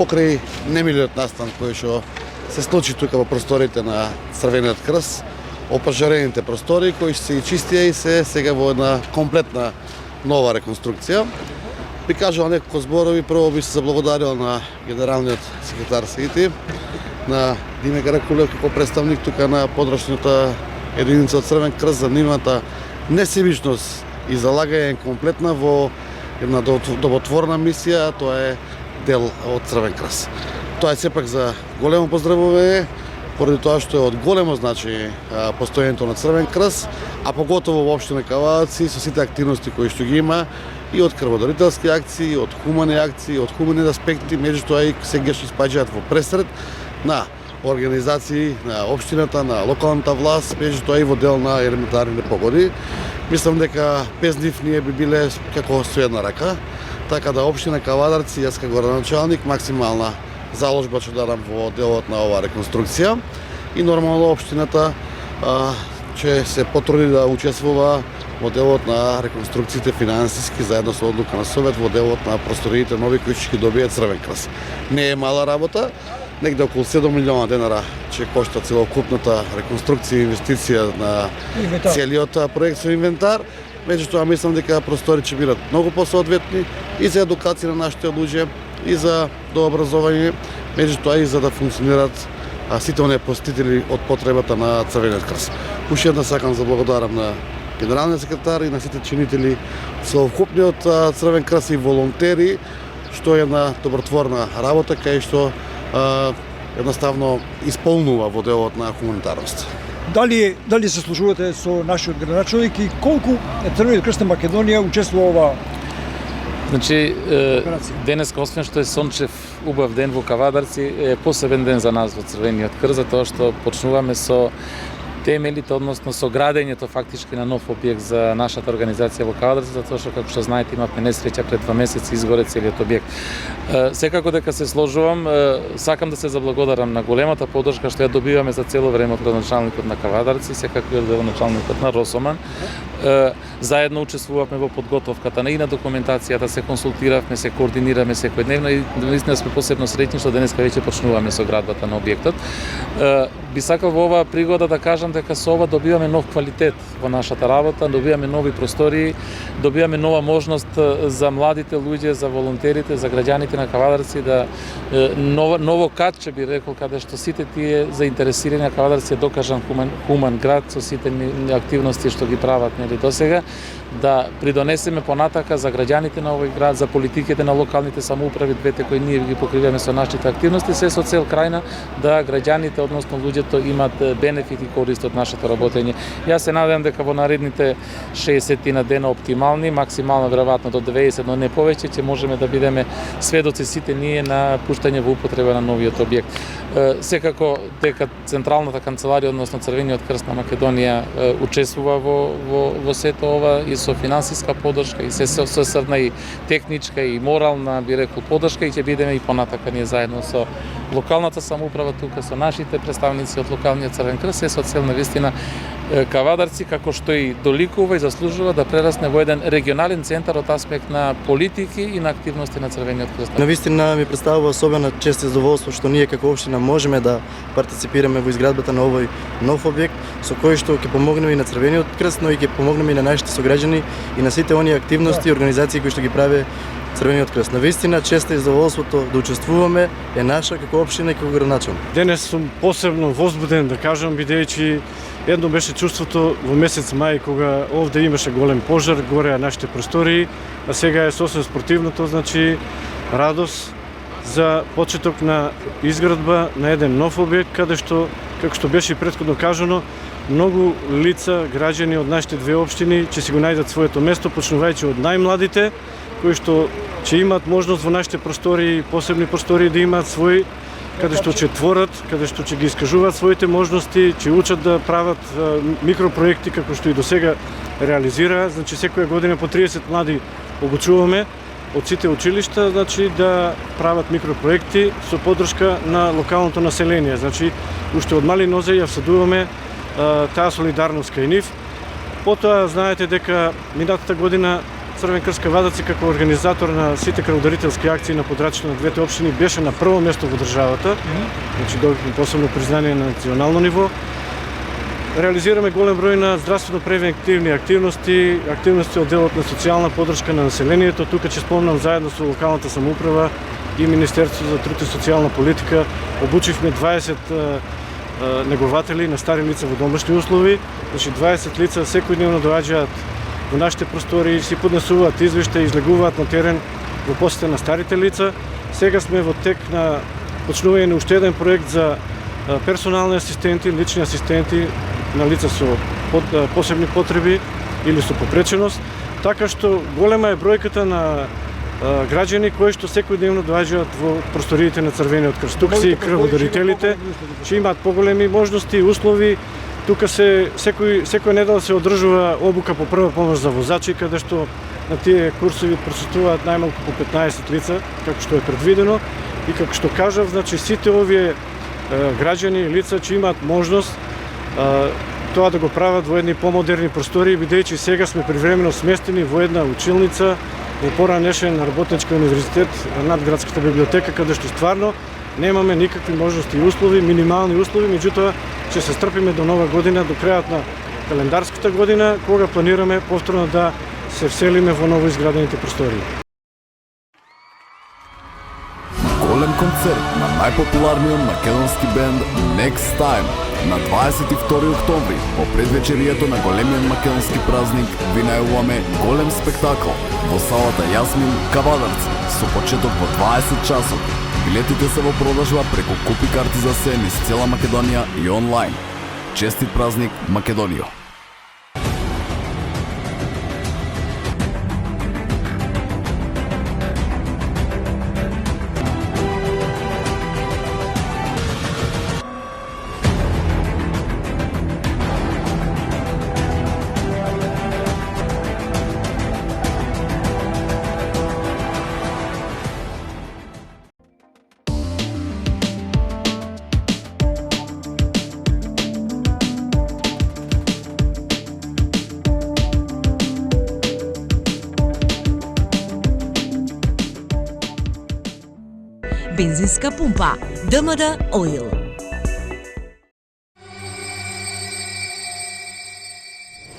покрај немилиот настан кој што се случи тука во просторите на Црвениот крст, опожарените простори кои се и чистија и се сега во една комплетна нова реконструкција. Би кажал неколку зборови, прво би се заблагодарил на генералниот секретар СИТИ, на Диме Каракулев како представник тука на подрачната единица од Црвен крст за нивната несебичност и залагање комплетна во една добротворна мисија, тоа е дел од Црвен крст. Тоа е сепак за големо поздравување, поради тоа што е од големо значење постоењето на Црвен крст, а поготово во општина Кавадаци со сите активности кои што ги има и од крводарителски акции, од хумани акции, од хумани аспекти, меѓутоа и сега ќе испаѓаат во пресред на организации на општината, на локалната власт, меѓутоа и во дел на елементарни непогоди. Мислам дека без нив ние би биле како со една рака, така да општина Кавадарци, јас како градоначалник, максимална заложба ќе дадам во делот на оваа реконструкција и нормално општината ќе се потруди да учествува во делот на реконструкциите финансиски заедно со одлука на Совет во делот на просториите нови кои ќе ги добијат Црвен крст. Не е мала работа, негде околу 7 милиона денара ќе кошта целокупната реконструкција и инвестиција на целиот проект со инвентар. Меѓутоа мислам дека простори ќе бидат многу посоодветни и за едукација на нашите луѓе, и за дообразовање, меѓутоа и за да функционираат сите оние посетители од потребата на Црвениот крст. Уште една сакам да благодарам на генералниот секретар и на сите чинители целокупниот Црвен крст и волонтери, што е една добротворна работа кај што едноставно исполнува во делот на хуманитарност. Дали се служувате со нашиот градоначалник и колку Црвениот крст на Македонија учествува ова? Значи, денес, освен што е сончев убав ден во Кавадарци, е посебен ден за нас во Црвениот крст, затоа што почнуваме со темелите, односно со градењето фактички на нов објект за нашата организација во Кавадарци, затоа што, како што знаете, имавме несреќа пред 2 месеци изгоре целиот објект. Секако дека се сложувам, сакам да се заблагодарам на големата поддршка што ја добиваме за цело време од градоначалникот на Кавадарци, секако и од градоначалникот на Росоман. Заедно учествувавме во подготовката и на документацијата, се консултиравме, се координираме секојдневно и наистина сме посебно среќни што денеска веќе почнуваме со градбата на објектот. Би сакал во оваа пригода да кажам дека со ова добиваме нов квалитет во нашата работа, добиваме нови простории, добиваме нова можност за младите луѓе, за волонтерите, за граѓаните на Кавадарци да ново катче би рекол каде што сите тие заинтересирани на Кавадарци е докажан хуман град со сите активности што ги прават досега, да придонесеме понатака за граѓаните на овој град, за политиките на локалните самоуправи, двете кои ние ги покриваме со нашите активности, се со цел крајна да граѓаните, односно луѓето, имат бенефит и корист од нашето работење. Јас се надевам дека во наредните 60 на дена оптимални, максимално веројатно до 90, но не повеќе, ќе можеме да бидеме сведоци сите ние на пуштање во употреба на новиот објект. Секако дека Централната канцеларија, односно Црвениот крст на Македонија, учествува во сето ова и со финансиска поддршка и се сосрдна и техничка и морална, би рекол, поддршка и ќе бидеме и понатака ние заедно со локалната самоуправа тука, со нашите представници од локалниот Црвен крст, се со цел навистина Кавадарци, како што и доликува и заслужува да прерасне во еден регионален центар од аспект на политики и на активности на Црвениот крст. Навистина ми представува особена чест и задоволство што ние како општина можеме да партиципираме во изградбата на овој нов објект со кој што ќе помогнеме и на Црвениот крст, но и ќе помогнеме и на нашите сограѓани и на сите оние активности и организации кои што ги прави Црвениот крст. Навистина честа и задоволството да учествуваме е наша како општина и како градоначалник. Денес сум посебно возбуден да кажам, бидејќи едно беше чувството во месец мај кога овде имаше голем пожар, гореа нашите простории, а сега е сосем спротивното, значи радост за почеток на изградба на еден нов објект, каде што, како што беше и претходно кажано, многу лица, граѓани од нашите две општини ќе си го најдат своето место, почнувајќи од најмладите, кои што ќе имаат можност во нашите простории, посебни простории да имаат свој, каде што ќе творат, каде што ќе ги искажуваат своите можности, ќе учат да прават микропроекти како што и досега реализираат. Значи секоја година по 30 млади обучуваме од сите училишта, значи да прават микропроекти со поддршка на локалното население. Значи уште од мали нозе ја всадуваме таа солидарност кај нив. Потоа знаете дека минатата година Црвен крст Кавадарци како организатор на сите крводарителски акции на подрачите на двете општини беше на прво место во државата. Значи добивме посебно признание на национално ниво. Реализираме голем број на здравствено превентивни активности, активности од делот на социјална поддршка на населението. Тука ќе спомнам заедно со локалната самоуправа и Министерството за труд и социјална политика обучивме 20 негователи на стари лица во домашни услови. Значи 20 лица секојдневно доаѓаат во нашите простори, си поднесуваат извештаи, излегуваат на терен во посета на старите лица. Сега сме во тек на почнување на уште еден проект за персонални асистенти, лични асистенти на лица со посебни потреби или со попреченост, така што голема е бројката на граѓани кои што секојдневно доаѓаат во просториите на Црвениот крст. Тука се и крводарителите, че имаат поголеми можности и услови. Тука секоја недела се одржува обука по прва помош за возачи, каде што на тие курсови присуствуваат најмалку по 15 лица, како што е предвидено. И како што кажав, значи сите овие граѓани и лица че имаат можност тоа да го прават во едни помодерни простори, бидејќи сега сме привремено сместени во една училница во поранешен работнички универзитет, надградската библиотека, каде што стварно немаме никакви можности и услови, минимални услови, меѓутоа ќе се стрпиме до нова година, до крајот на календарската година, кога планираме повторно да се вселиме во ново изградените простории. Голем концерт на најпопуларниот македонски бенд Next Time на 22 октомври по предвечерието на големиот македонски празник ви најавуваме голем спектакл во салата Јасмин Кавадарци со почеток во 20 часот. Билетите се во продажба преку купи карти за се низ цела Македонија и онлайн. Честит празник, Македонијо! Бензинска пумпа ДМД Оил.